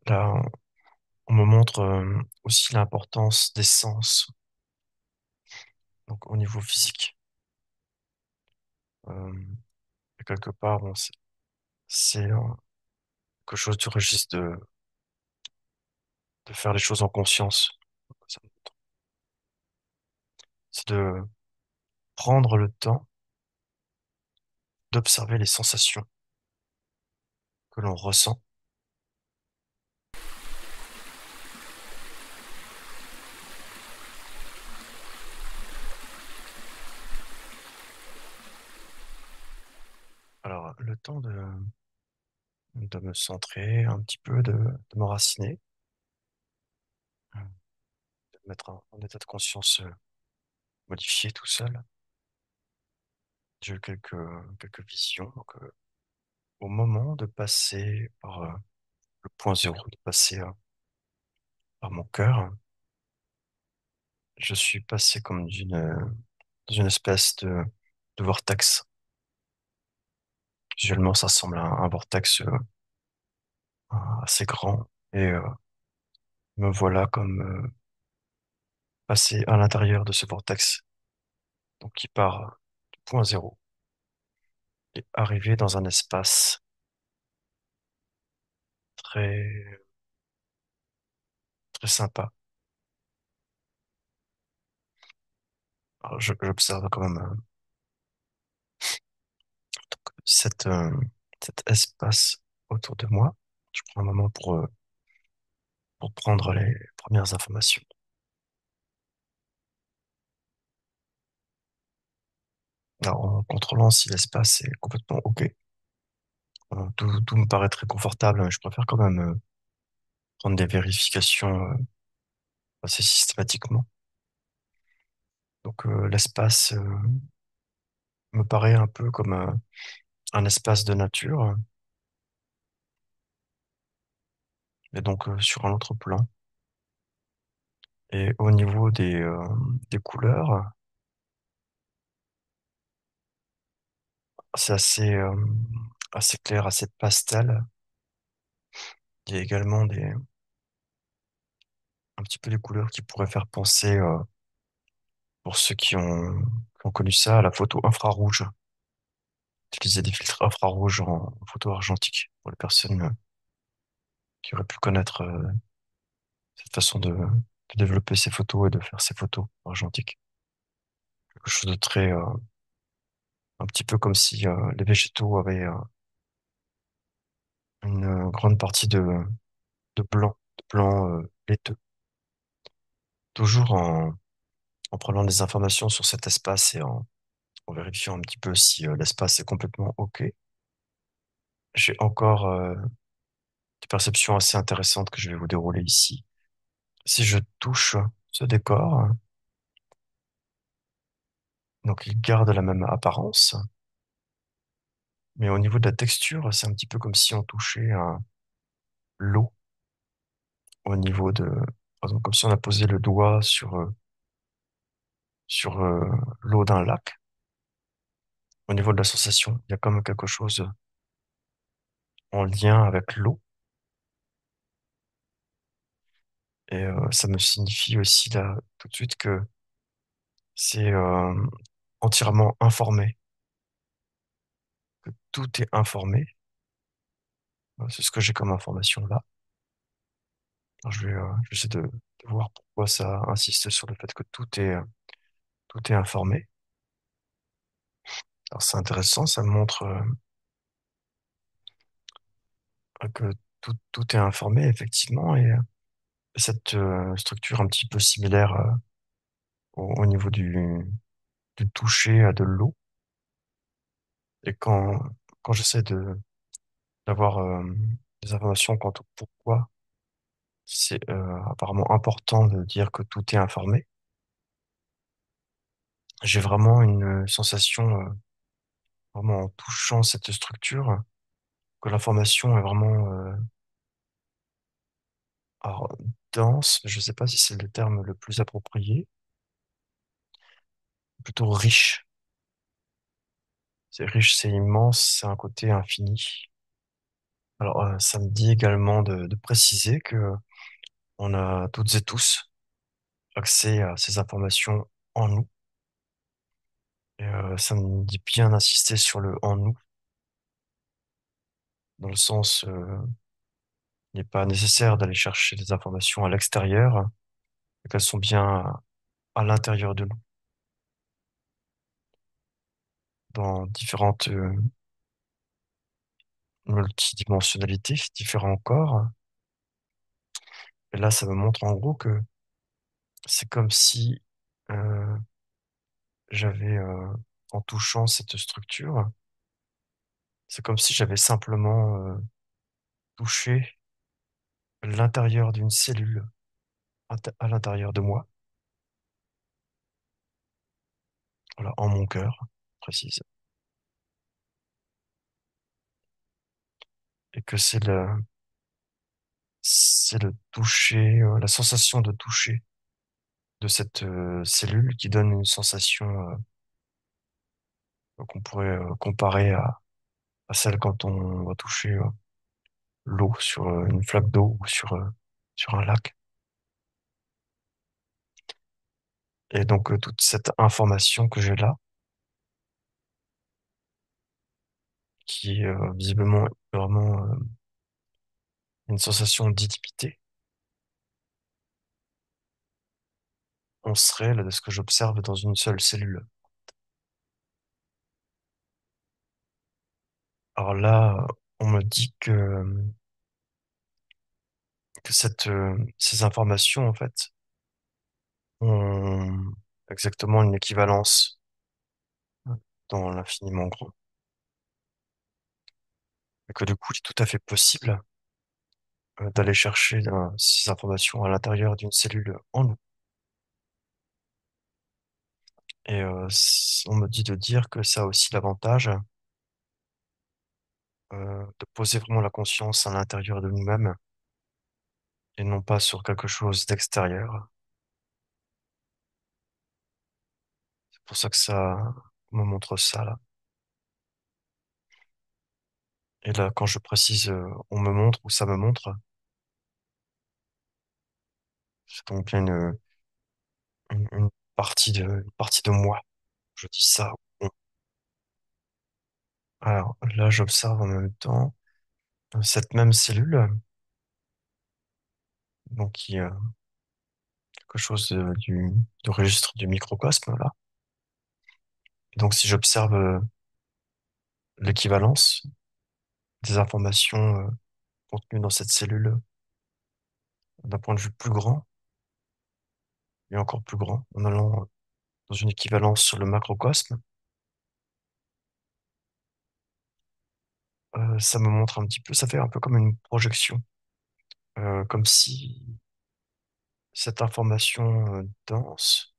Là, on me montre aussi l'importance des sens, donc au niveau physique. Euh, et quelque part, bon, c'est quelque chose du registre de faire les choses en conscience. Ça- C'est de prendre le temps d'observer les sensations que l'on ressent. Alors, le temps de me centrer un petit peu, de m'enraciner, de me mettre en état de conscience modifié tout seul. J'ai eu quelques visions. Donc, au moment de passer par le point zéro, de passer par mon cœur, je suis passé comme dans une espèce de vortex. Visuellement, ça ressemble à un vortex assez grand. Et me voilà comme passé à l'intérieur de ce vortex, donc qui part du point zéro et arrivé dans un espace très, très sympa. Alors, j'observe quand même cette, euh, cet espace autour de moi. Je prends un moment pour prendre les premières informations. Alors, en contrôlant si l'espace est complètement OK, tout me paraît très confortable, mais je préfère quand même prendre des vérifications assez systématiquement. Donc, l'espace me paraît un peu comme un espace de nature, mais donc sur un autre plan. Et au niveau des couleurs, c'est assez clair, assez pastel. Il y a également un petit peu des couleurs qui pourraient faire penser, pour ceux qui ont connu ça, à la photo infrarouge. Utiliser des filtres infrarouges en photo argentique pour les personnes qui auraient pu connaître cette façon de développer ses photos et de faire ses photos argentiques. Quelque chose de très, un petit peu comme si les végétaux avaient une grande partie de blanc laiteux. Toujours en prenant des informations sur cet espace et en vérifiant un petit peu si l'espace est complètement OK. J'ai encore des perceptions assez intéressantes que je vais vous dérouler ici. Si je touche ce décor, donc il garde la même apparence, mais au niveau de la texture, c'est un petit peu comme si on touchait l'eau au niveau par exemple, comme si on a posé le doigt sur l'eau d'un lac. Au niveau de la sensation, il y a comme quelque chose en lien avec l'eau. Et ça me signifie aussi là tout de suite que c'est entièrement informé, que tout est informé. C'est ce que j'ai comme information là. Alors, je vais essayer de voir pourquoi ça insiste sur le fait que tout est informé. Alors c'est intéressant, ça me montre que tout est informé effectivement et cette structure un petit peu similaire au niveau du toucher à de l'eau. Et quand j'essaie d'avoir des informations quant au pourquoi c'est apparemment important de dire que tout est informé, j'ai vraiment une sensation, vraiment en touchant cette structure, que l'information est vraiment alors, dense, je ne sais pas si c'est le terme le plus approprié, plutôt riche. C'est riche, c'est immense, c'est un côté infini. Alors, ça me dit également de préciser que on a toutes et tous accès à ces informations en nous. Et ça me dit bien d'insister sur le en nous, dans le sens, il n'est pas nécessaire d'aller chercher des informations à l'extérieur, mais qu'elles sont bien à l'intérieur de nous, dans différentes multidimensionnalités, différents corps. Et là, ça me montre en gros que c'est comme si euh, j'avais, en touchant cette structure, c'est comme si j'avais simplement touché l'intérieur d'une cellule à l'intérieur de moi, voilà, en mon cœur, précise, et que c'est le toucher, la sensation de toucher de cette cellule qui donne une sensation qu'on pourrait comparer à celle quand on va toucher l'eau sur une flaque d'eau ou sur un lac. Et donc toute cette information que j'ai là, qui est visiblement vraiment une sensation d'intimité, on serait là de ce que j'observe dans une seule cellule. Alors là, on me dit que ces informations, en fait, ont exactement une équivalence dans l'infiniment grand. Et que du coup, il est tout à fait possible d'aller chercher ces informations à l'intérieur d'une cellule en nous. Et on me dit de dire que ça a aussi l'avantage de poser vraiment la conscience à l'intérieur de nous-mêmes et non pas sur quelque chose d'extérieur. C'est pour ça que ça me montre ça là. Et là, quand je précise on me montre ou ça me montre, c'est donc bien une une partie de moi. Je dis ça. Bon. Alors là, j'observe en même temps cette même cellule, donc qui est quelque chose du registre du microcosme là. Et donc si j'observe l'équivalence des informations contenues dans cette cellule d'un point de vue plus grand et encore plus grand, en allant dans une équivalence sur le macrocosme, ça me montre un petit peu, ça fait un peu comme une projection, comme si cette information dense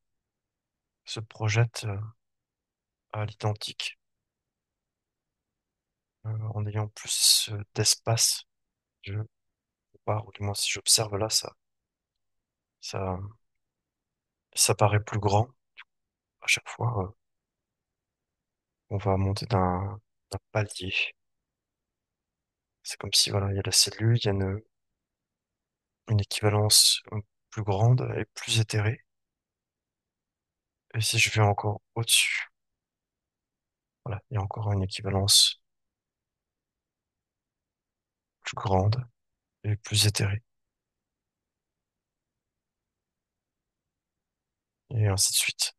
se projette à l'identique, en ayant plus d'espace. Je compare, ou du moins si j'observe là, ça, ça paraît plus grand à chaque fois. On va monter d'un palier. C'est comme si voilà, il y a la cellule, il y a une équivalence plus grande et plus éthérée. Et si je vais encore au-dessus, voilà, il y a encore une équivalence plus grande et plus éthérée. Et ainsi de suite.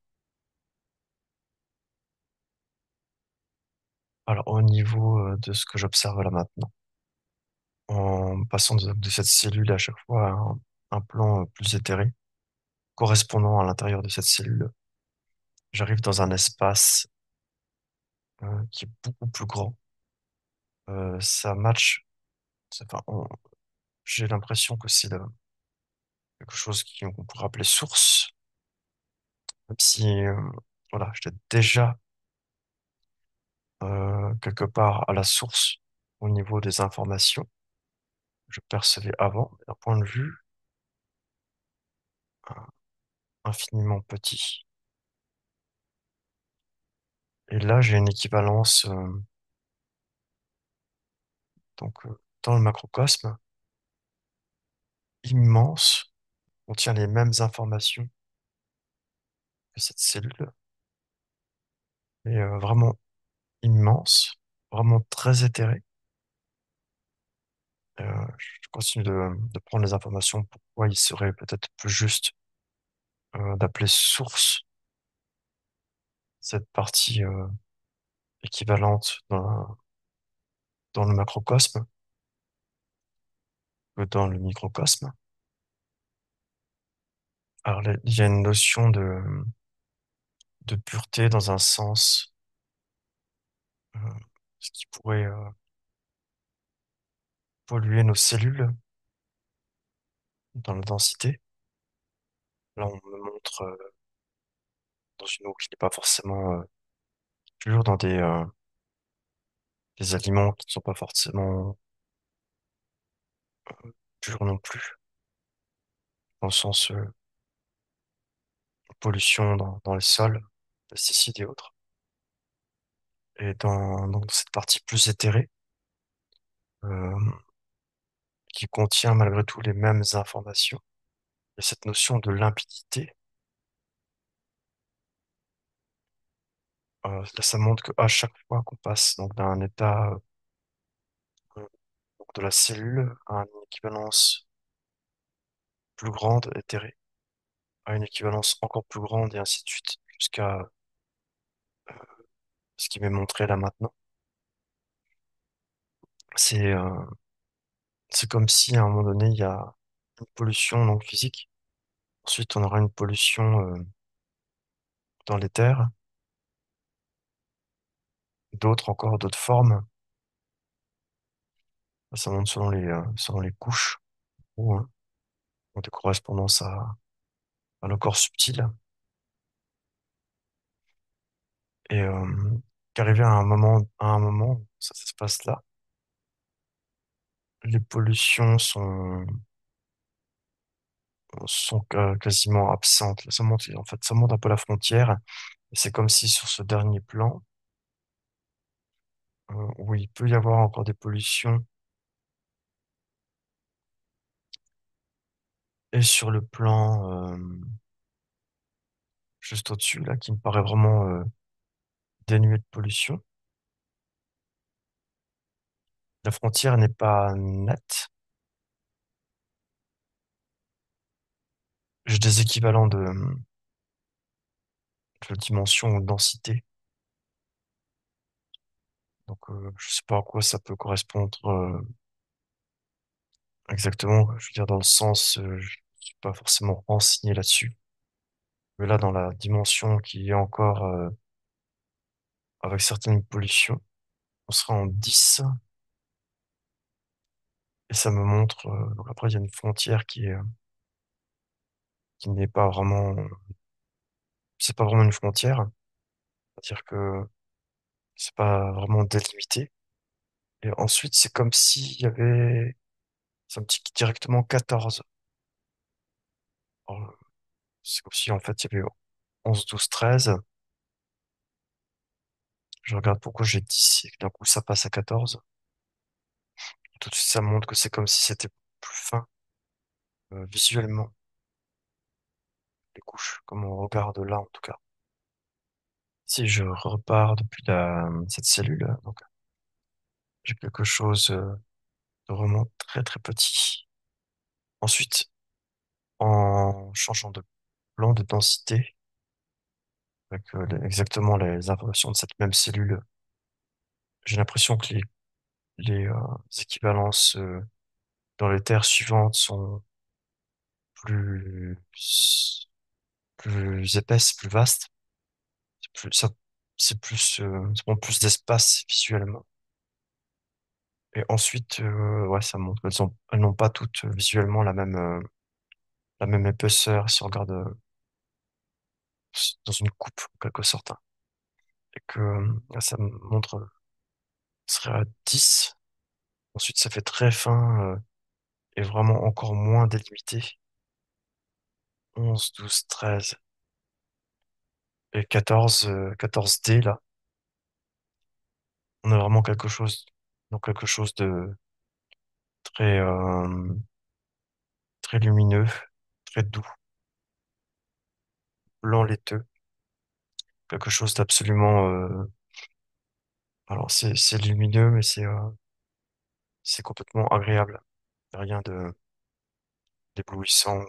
Alors, au niveau de ce que j'observe là maintenant, en passant de cette cellule à chaque fois à un plan plus éthéré, correspondant à l'intérieur de cette cellule, j'arrive dans un espace qui est beaucoup plus grand. Ça match, enfin, j'ai l'impression que c'est quelque chose qu'on pourrait appeler source, même si, voilà, j'étais déjà quelque part à la source au niveau des informations que je percevais avant, mais d'un point de vue euh, infiniment petit. Et là, j'ai une équivalence, donc, dans le macrocosme, immense, contient les mêmes informations que cette cellule, mais vraiment immense, vraiment très éthéré. Je continue de prendre les informations pourquoi il serait peut-être plus juste d'appeler source cette partie équivalente dans le macrocosme que dans le microcosme. Alors, il y a une notion de pureté dans un sens, euh, ce qui pourrait polluer nos cellules dans la densité. Là, on me montre dans une eau qui n'est pas forcément pure, dans des aliments qui ne sont pas forcément purs non plus, dans le sens pollution dans les sols, pesticides et autres. Et dans cette partie plus éthérée, euh, qui contient malgré tout les mêmes informations, il y a cette notion de limpidité. Là, ça montre qu'à chaque fois qu'on passe donc d'un état donc de la cellule à une équivalence plus grande, éthérée, à une équivalence encore plus grande et ainsi de suite, jusqu'à ce qui m'est montré là maintenant. C'est c'est comme si à un moment donné, il y a une pollution donc physique. Ensuite, on aura une pollution dans les terres, d'autres encore, d'autres formes. Ça monte selon les couches ou ont des correspondances à nos corps subtils. Et qu'arrivé à un moment, ça se passe là, les pollutions sont quasiment absentes. Ça monte, en fait, ça monte un peu la frontière. Et c'est comme si sur ce dernier plan, où il peut y avoir encore des pollutions, et sur le plan juste au-dessus, là, qui me paraît vraiment dénué de pollution, la frontière n'est pas nette. J'ai des équivalents de dimension ou de densité. Donc, je sais pas à quoi ça peut correspondre exactement. Je veux dire, dans le sens, je suis pas forcément renseigné là-dessus. Mais là, dans la dimension qui est encore avec certaines pollutions, on sera en 10 et ça me montre. Donc après, il y a une frontière qui n'est pas vraiment. C'est pas vraiment une frontière. C'est-à-dire que c'est pas vraiment délimité. Et ensuite, c'est comme s'il y avait. Ça me dit directement 14. Alors, c'est comme si en fait il y avait 11, 12, 13. Je regarde pourquoi j'ai 10 et que d'un coup ça passe à 14. Tout de suite, ça montre que c'est comme si c'était plus fin visuellement, les couches, comme on regarde là en tout cas. Si je repars depuis cette cellule, donc j'ai quelque chose de vraiment très très petit. Ensuite, en changeant de plan de densité, avec exactement les informations de cette même cellule, j'ai l'impression que les équivalences dans les terres suivantes sont plus, plus épaisses, plus vastes. C'est plus, ça prend plus d'espace visuellement. Et ensuite, ouais, ça montre elles n'ont pas toutes visuellement la même épaisseur si on regarde dans une coupe, en quelque sorte, hein. Et que ça me montre, ce serait à 10. Ensuite, ça fait très fin et vraiment encore moins délimité. 11, 12, 13 et 14, 14D, là. On a vraiment quelque chose, donc quelque chose très, très lumineux, très doux, blanc laiteux, quelque chose d'absolument, alors c'est lumineux, mais c'est complètement agréable. Y a rien de d'éblouissant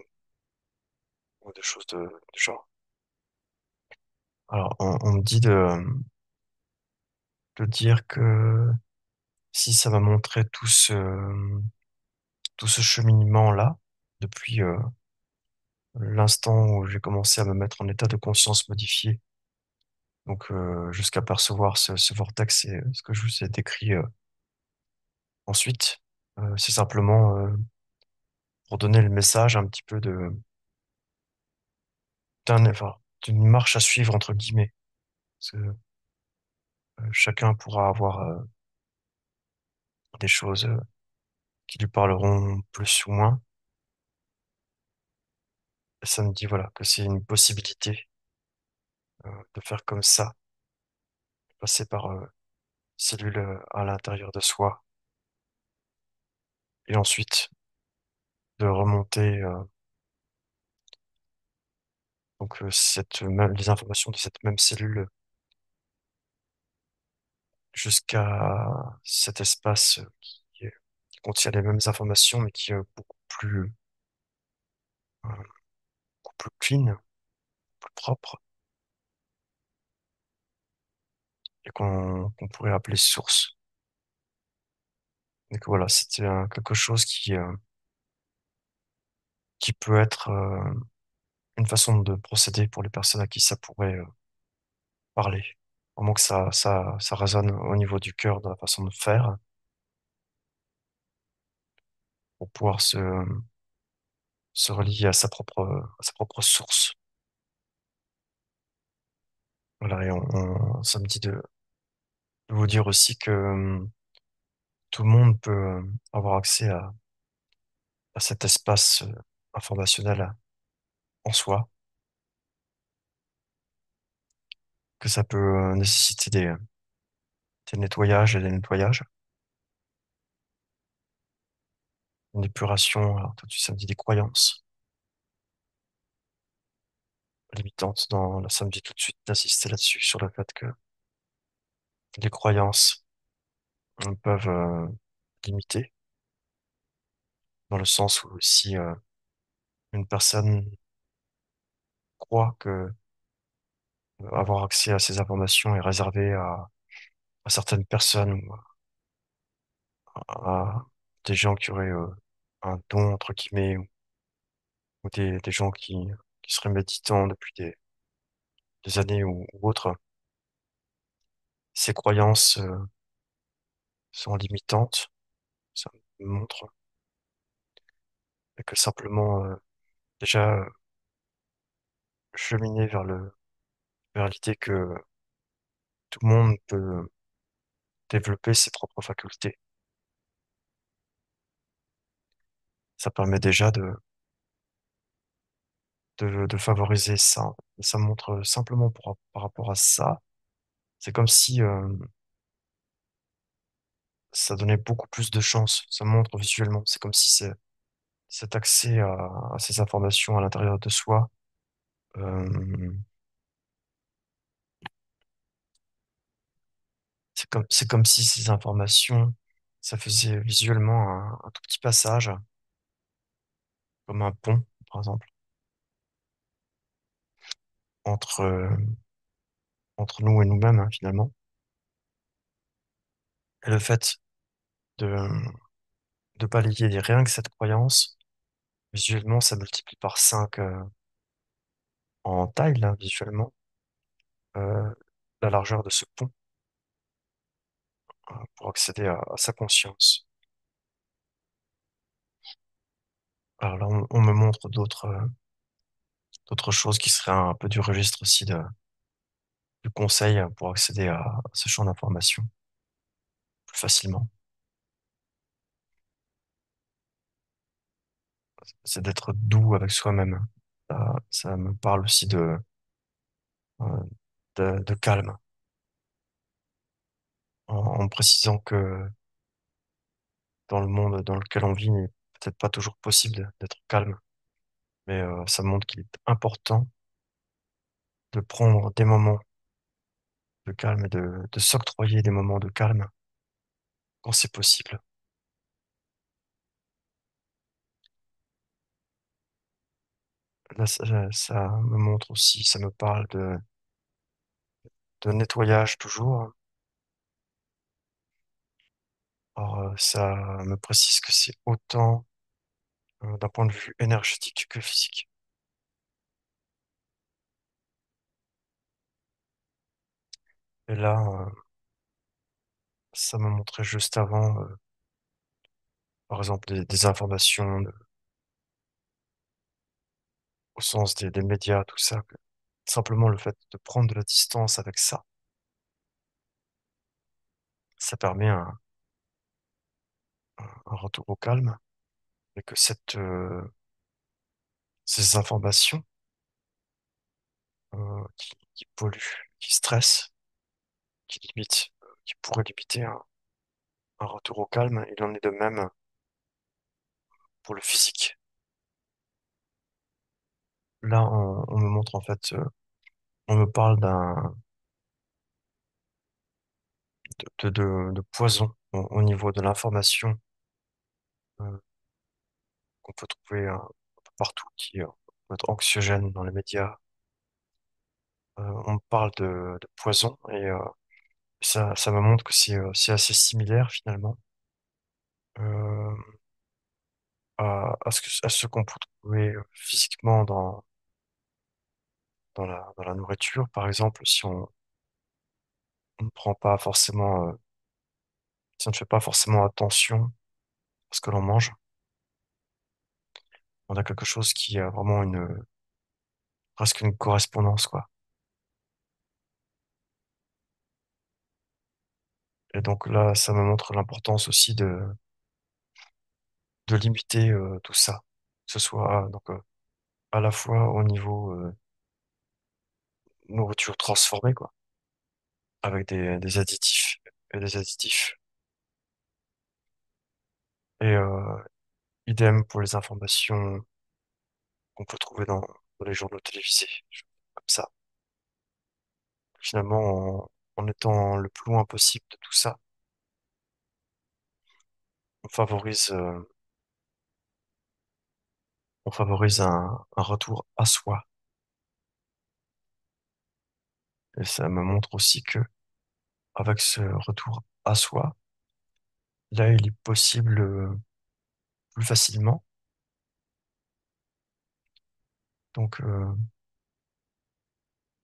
ou de choses de genre. Alors, on me dit de dire que si ça m'a montré tout ce cheminement-là, depuis l'instant où j'ai commencé à me mettre en état de conscience modifié, donc jusqu'à percevoir ce vortex et ce que je vous ai décrit ensuite, c'est simplement pour donner le message un petit peu enfin, d'une marche à suivre entre guillemets. Parce que chacun pourra avoir des choses qui lui parleront plus ou moins. Et ça me dit voilà que c'est une possibilité de faire comme ça, passer par cellules à l'intérieur de soi et ensuite de remonter donc les informations de cette même cellule jusqu'à cet espace qui contient les mêmes informations mais qui est beaucoup plus clean, plus propre et qu'on pourrait appeler source. Donc voilà, c'était quelque chose qui peut être une façon de procéder pour les personnes à qui ça pourrait parler. Vraiment que ça résonne au niveau du cœur de la façon de faire pour pouvoir se relier à sa propre source. Voilà, et ça me dit de vous dire aussi que tout le monde peut avoir accès à cet espace informationnel en soi, que ça peut nécessiter des nettoyages et des nettoyages, une épuration, alors toi, ça me dit des croyances limitantes là, ça me dit tout de suite d'insister là-dessus, sur le fait que les croyances peuvent limiter, dans le sens où si une personne croit que avoir accès à ces informations est réservé à certaines personnes ou à des gens qui auraient un don, entre guillemets, ou des gens qui seraient méditants depuis des années ou autres. Ces croyances sont limitantes, ça me montre, et que simplement déjà cheminer vers l'idée que tout le monde peut développer ses propres facultés. Ça permet déjà de favoriser ça. Ça montre simplement par rapport à ça. C'est comme si ça donnait beaucoup plus de chance. Ça montre visuellement. C'est comme si cet accès à ces informations à l'intérieur de soi, euh, c'est comme si ces informations, ça faisait visuellement un tout petit passage, comme un pont, par exemple, entre, entre nous et nous-mêmes, hein, finalement. Et le fait de, de balayer rien que cette croyance, visuellement, ça multiplie par 5 en taille, là, visuellement, euh, la largeur de ce pont pour accéder à sa conscience. Alors là, on me montre d'autres choses qui seraient un peu du registre aussi du conseil pour accéder à ce champ d'information plus facilement. C'est d'être doux avec soi-même. Ça me parle aussi euh, de calme, en précisant que dans le monde dans lequel on vit, n'est peut-être pas toujours possible d'être calme. Mais ça montre qu'il est important de prendre des moments de calme et de s'octroyer des moments de calme quand c'est possible. Là, ça me montre aussi, ça me parle de nettoyage toujours. Alors, ça me précise que c'est autant d'un point de vue énergétique que physique. Et là, ça me montrait juste avant, par exemple, des informations au sens des médias, tout ça. Simplement le fait de prendre de la distance avec ça, ça permet un retour au calme et que ces informations qui polluent, qui stressent, qui limitent, qui pourraient limiter un retour au calme, il en est de même pour le physique. Là, on me montre en fait, on me parle de poison au niveau de l'information euh, qu'on peut trouver un peu partout, qui peut être anxiogène dans les médias. On me parle de poison et ça me montre que c'est assez similaire finalement euh, à ce qu'on peut trouver physiquement dans la nourriture. Par exemple, si on ne prend pas forcément, si on ne fait pas forcément attention à ce que l'on mange, on a quelque chose qui a vraiment presque une correspondance, quoi. Et donc là, ça me montre l'importance aussi de limiter tout ça, que ce soit donc à la fois au niveau nourriture transformée, quoi, avec des additifs et des additifs. Et idem pour les informations qu'on peut trouver dans les journaux télévisés, comme ça. Finalement, en étant le plus loin possible de tout ça, on favorise, euh, on favorise un retour à soi. Et ça me montre aussi que avec ce retour à soi, là, il est possible plus facilement, donc,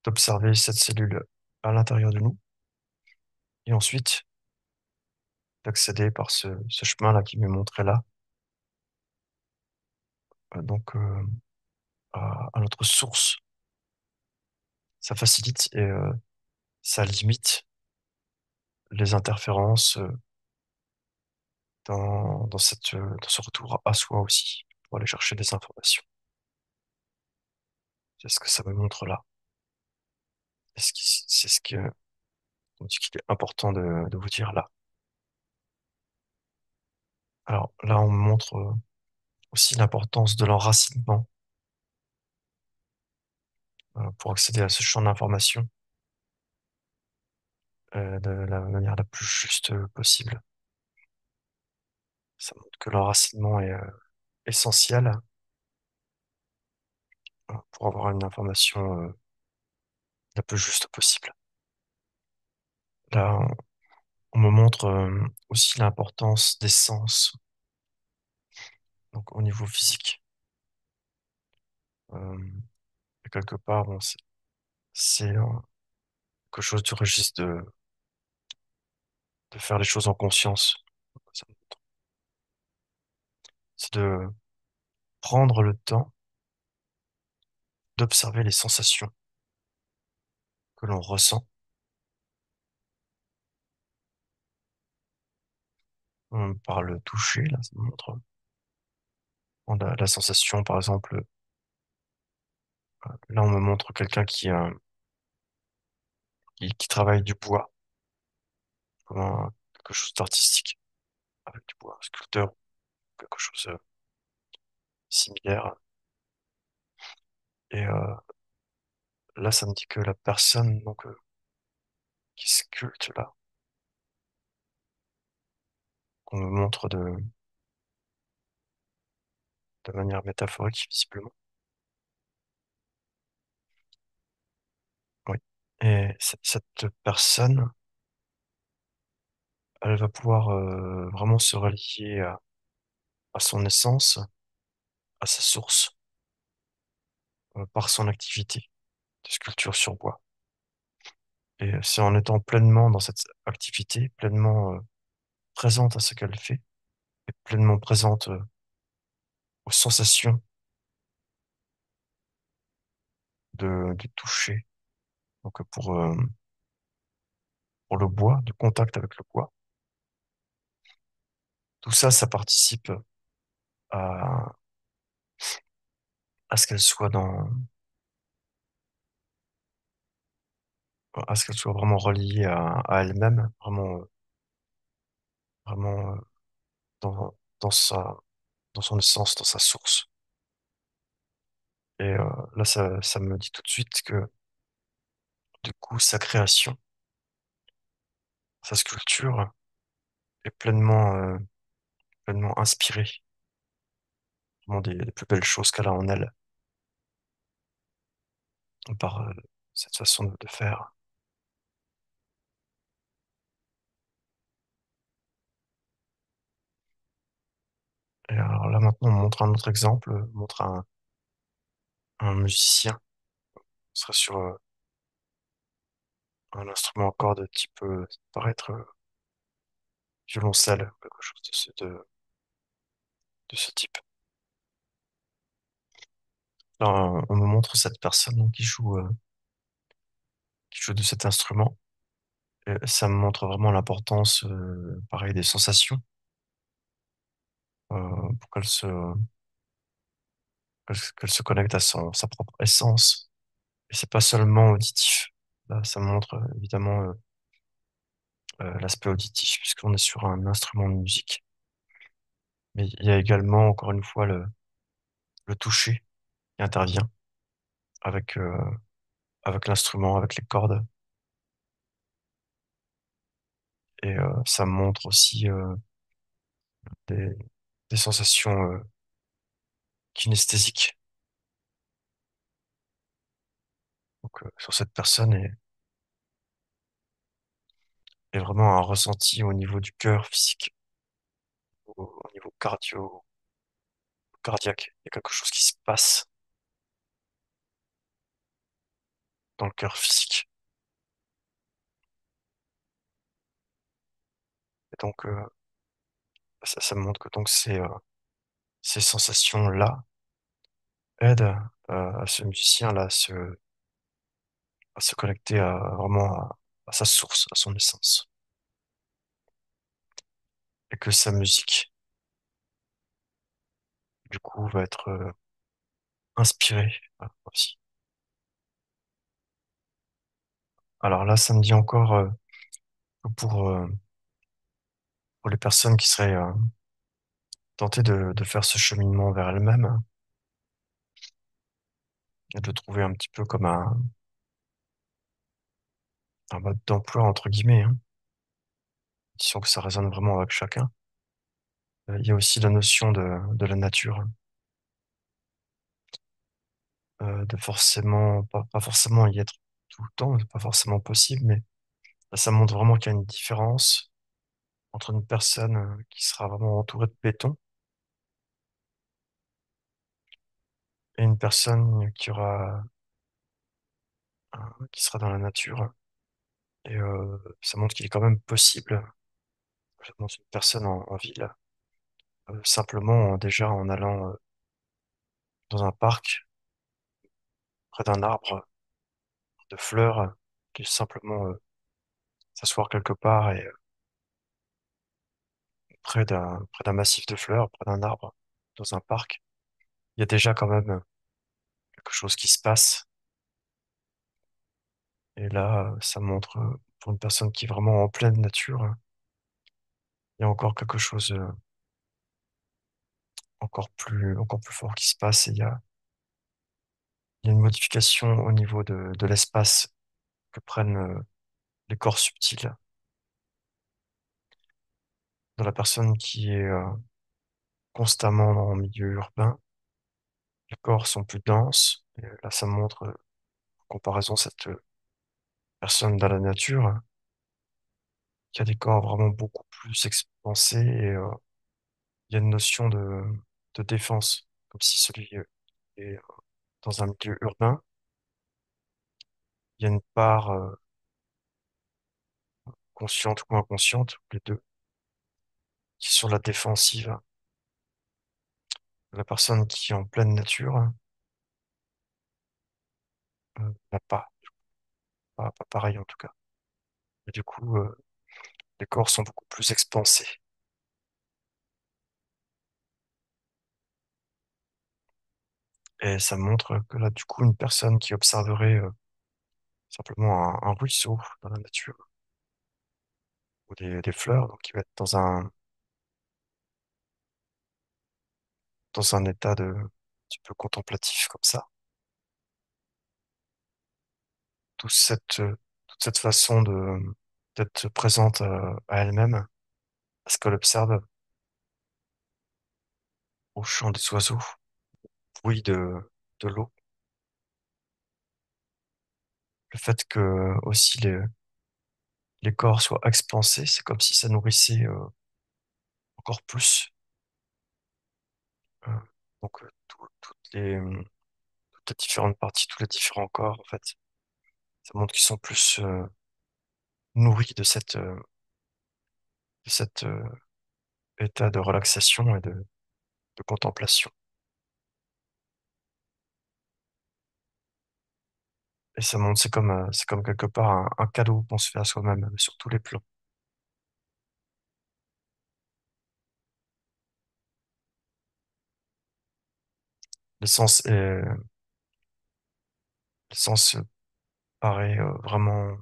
d'observer cette cellule à l'intérieur de nous et ensuite d'accéder par ce chemin-là qui m'est montré là, donc à notre source. Ça facilite et ça limite les interférences dans ce retour à soi aussi, pour aller chercher des informations. C'est ce que ça me montre là. C'est ce que on dit qu'il est important de vous dire là. Alors là, on me montre aussi l'importance de l'enracinement pour accéder à ce champ d'information de la manière la plus juste possible. Ça montre que l'enracinement est essentiel pour avoir une information la plus juste possible. Là, on me montre aussi l'importance des sens, donc au niveau physique. Euh, et quelque part, bon, c'est quelque chose du registre de faire les choses en conscience. Ça- C'est de prendre le temps d'observer les sensations que l'on ressent. On parle toucher, là, ça me montre. On a la sensation, par exemple, là, on me montre quelqu'un qui travaille du bois, comme quelque chose d'artistique. avec du bois, un sculpteur, quelque chose similaire. Et là, ça me dit que la personne donc qui sculpte là, qu'on me montre de manière métaphorique, visiblement. Oui. Et cette personne, elle va pouvoir vraiment se relier à son essence, à sa source, par son activité de sculpture sur bois. Et c'est en étant pleinement dans cette activité, pleinement présente à ce qu'elle fait, et pleinement présente aux sensations du toucher. Donc pour le bois, de contact avec le bois. Tout ça, ça participe à, à ce qu'elle soit à ce qu'elle soit vraiment reliée à elle-même, vraiment, vraiment dans dans son essence, dans sa source. Et là, ça me dit tout de suite que du coup, sa création, sa sculpture est pleinement inspirée, vraiment des plus belles choses qu'elle a en elle, par cette façon de faire. Et alors là, maintenant, on montre un autre exemple, on montre un musicien, ce serait sur un instrument à cordes type, ça paraît être violoncelle, quelque chose de ce type. Là, on me montre cette personne donc, qui joue de cet instrument. Et ça me montre vraiment l'importance, pareil, des sensations, pour qu'elle se connecte à sa propre essence. Et c'est pas seulement auditif. Là, ça montre évidemment l'aspect auditif, puisqu'on est sur un instrument de musique. Mais il y a également, encore une fois, le toucher qui intervient avec, avec l'instrument, avec les cordes. Et ça montre aussi des, des sensations kinesthésiques. Donc, sur cette personne et vraiment un ressenti au niveau du cœur physique, au niveau cardiaque. Il y a quelque chose qui se passe dans le cœur physique. Et donc, ça me montre que donc ces sensations-là aident à ce musicien-là à se connecter vraiment à sa source, à son essence. Et que sa musique, du coup, va être inspirée aussi. Alors là, ça me dit encore que pour les personnes qui seraient tentées de faire ce cheminement vers elles-mêmes, hein, et de le trouver un petit peu comme un mode d'emploi, entre guillemets, hein, disons que ça résonne vraiment avec chacun. Il y a aussi la notion de la nature, hein, de forcément, pas forcément y être tout le temps, c'est pas forcément possible, mais ça montre vraiment qu'il y a une différence entre une personne qui sera vraiment entourée de béton et une personne qui sera dans la nature. Et ça montre qu'il est quand même possible, ça montre une personne en ville, simplement déjà en allant dans un parc, près d'un arbre de fleurs, qui est simplement s'asseoir quelque part et près d'un massif de fleurs, près d'un arbre, dans un parc, il y a déjà quand même quelque chose qui se passe. Et là, ça montre pour une personne qui est vraiment en pleine nature, il y a encore quelque chose encore plus fort qui se passe et il y a une modification au niveau de l'espace que prennent les corps subtils. Dans la personne qui est constamment en milieu urbain, les corps sont plus denses. Et là, ça montre, en comparaison, cette personne dans la nature, qui a des corps vraiment beaucoup plus expansés et il y a une notion de défense, comme si celui est dans un milieu urbain. Il y a une part consciente ou inconsciente, les deux, qui est sur la défensive. La personne qui est en pleine nature n'a pas pareil en tout cas. Et du coup, les corps sont beaucoup plus expansés. Et ça montre que là, du coup, une personne qui observerait simplement un ruisseau dans la nature ou des fleurs, donc qui va être dans un état de un petit peu contemplatif comme ça. Toute cette, euh, toute cette façon d'être présente à elle-même, à ce qu'elle observe, au chant des oiseaux, bruit de l'eau, le fait que aussi les corps soient expansés, c'est comme si ça nourrissait encore plus. euh, donc toutes les différentes parties, tous les différents corps, en fait, ça montre qu'ils sont plus nourris de cet état de relaxation et de contemplation. Et ça montre, c'est comme quelque part un cadeau qu'on se fait à soi-même sur tous les plans. L'essence est, l'essence paraît vraiment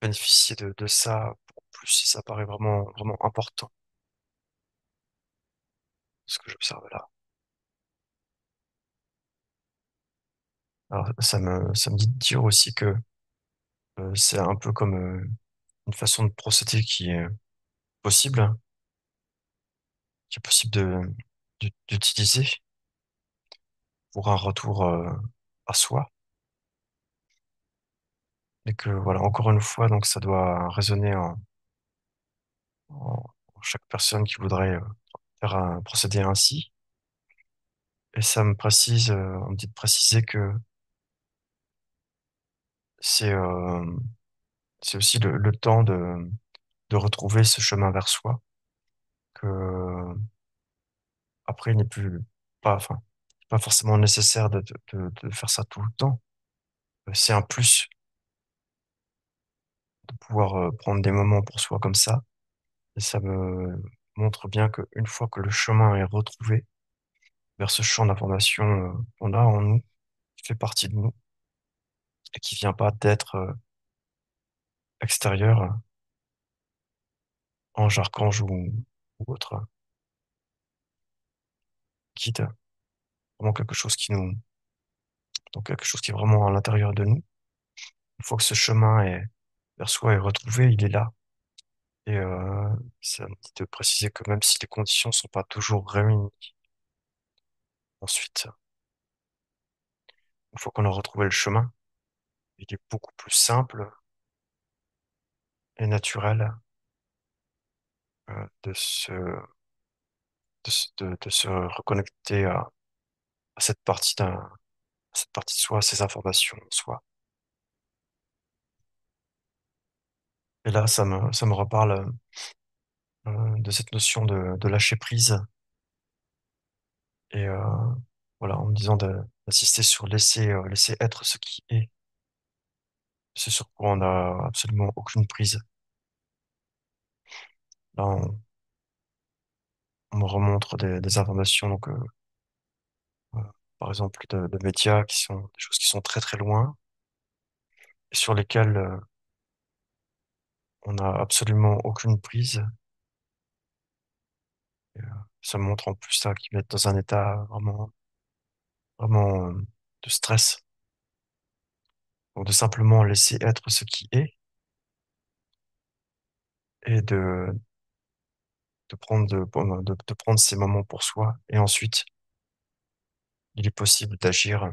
bénéficier de ça pour plus si ça paraît vraiment important, ce que j'observe là. Alors, ça me dit de dire aussi que c'est un peu comme une façon de procéder qui est possible, hein, qui est possible d'utiliser pour un retour à soi. Et que voilà, encore une fois, donc ça doit résonner en chaque personne qui voudrait faire un procédé ainsi. Et ça me précise, on me dit de préciser que c'est c'est aussi le temps de retrouver ce chemin vers soi, que après il n'est plus pas, enfin, pas forcément nécessaire de faire ça tout le temps. C'est un plus de pouvoir prendre des moments pour soi comme ça. Et ça me montre bien qu'une fois que le chemin est retrouvé vers ce champ d'information qu'on a en nous, qui fait partie de nous et qui vient pas d'être extérieur, ange, archange ou autre guide, vraiment quelque chose qui nous, donc quelque chose qui est vraiment à l'intérieur de nous. Une fois que ce chemin est vers soi est retrouvé, il est là. Et ça me dit de préciser que même si les conditions sont pas toujours réunies, ensuite, une fois qu'on a retrouvé le chemin, il est beaucoup plus simple et naturel de de se reconnecter à cette partie de soi, à ces informations en soi. Et là, ça me reparle de cette notion de lâcher prise et voilà, en me disant d'assister sur laisser être ce qui est, ce sur quoi on n'a absolument aucune prise. Là, on me remontre des informations, donc euh, par exemple de médias qui sont des choses qui sont très très loin et sur lesquelles on n'a absolument aucune prise. Et, ça montre en plus ça qu'ils mettent dans un état vraiment de stress. Donc de simplement laisser être ce qui est et de prendre ces moments pour soi. Et ensuite, il est possible d'agir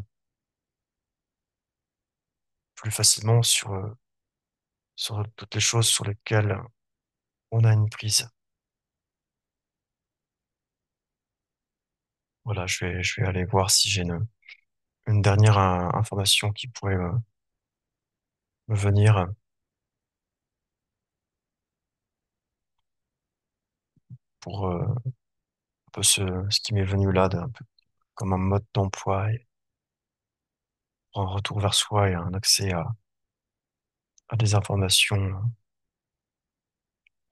plus facilement sur toutes les choses sur lesquelles on a une prise. Voilà, je vais aller voir si j'ai une dernière information qui pourrait me venir pour un peu ce qui m'est venu là, un peu comme un mode d'emploi et pour un retour vers soi et un accès à des informations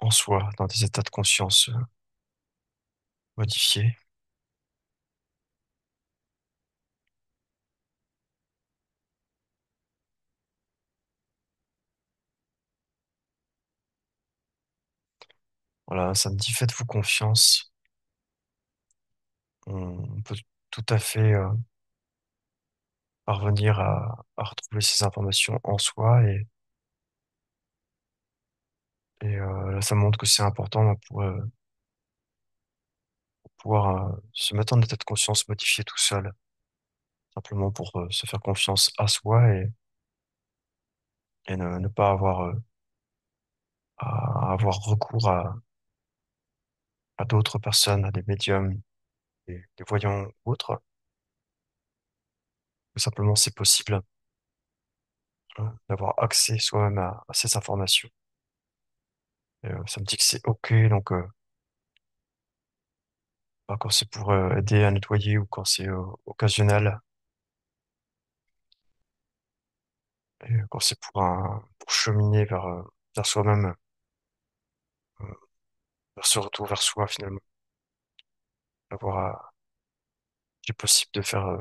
en soi, dans des états de conscience modifiés. Voilà, ça me dit faites-vous confiance. On peut tout à fait parvenir à retrouver ces informations en soi et là, ça montre que c'est important pour pouvoir se mettre en état de conscience modifié tout seul, simplement pour se faire confiance à soi et ne pas avoir à avoir recours à d'autres personnes, à des médiums, des voyants ou autres. Tout simplement, c'est possible d'avoir accès soi-même à ces informations. Et, ça me dit que c'est OK, donc bah, quand c'est pour aider à nettoyer ou quand c'est occasionnel, et quand c'est pour cheminer vers soi-même, euh, vers ce retour vers soi finalement, avoir il est possible de faire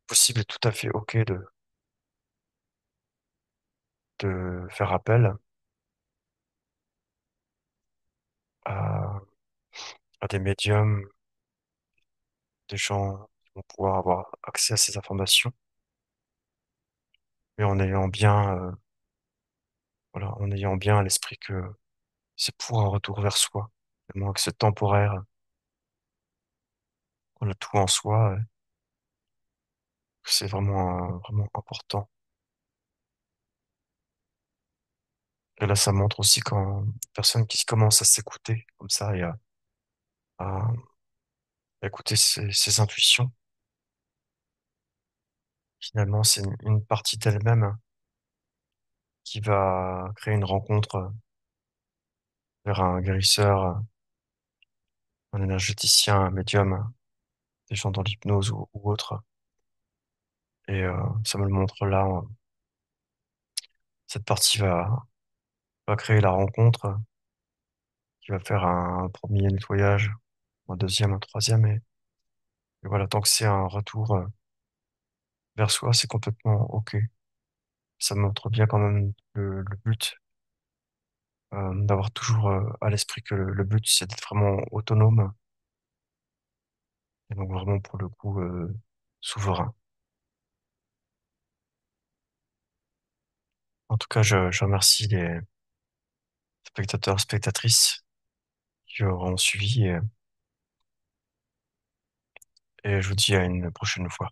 possible et tout à fait OK de faire appel à, à des médiums, des gens qui vont pouvoir avoir accès à ces informations, mais en ayant bien voilà, en ayant bien à l'esprit que c'est pour un retour vers soi, tellement que c'est temporaire, qu'on a tout en soi, que c'est vraiment important. Et là, ça montre aussi quand une personne qui commence à s'écouter comme ça et à écouter ses intuitions, finalement, c'est une partie d'elle-même qui va créer une rencontre vers un guérisseur, un énergéticien, un médium, des gens dans l'hypnose ou autre. Et ça me le montre là. Cette partie va créer la rencontre, qui va faire un premier nettoyage, un deuxième, un troisième. Et voilà, tant que c'est un retour vers soi, c'est complètement OK. Ça montre bien quand même le but, d'avoir toujours à l'esprit que le but, c'est d'être vraiment autonome et donc vraiment pour le coup souverain. En tout cas, je remercie les spectateurs, spectatrices qui auront suivi et je vous dis à une prochaine fois.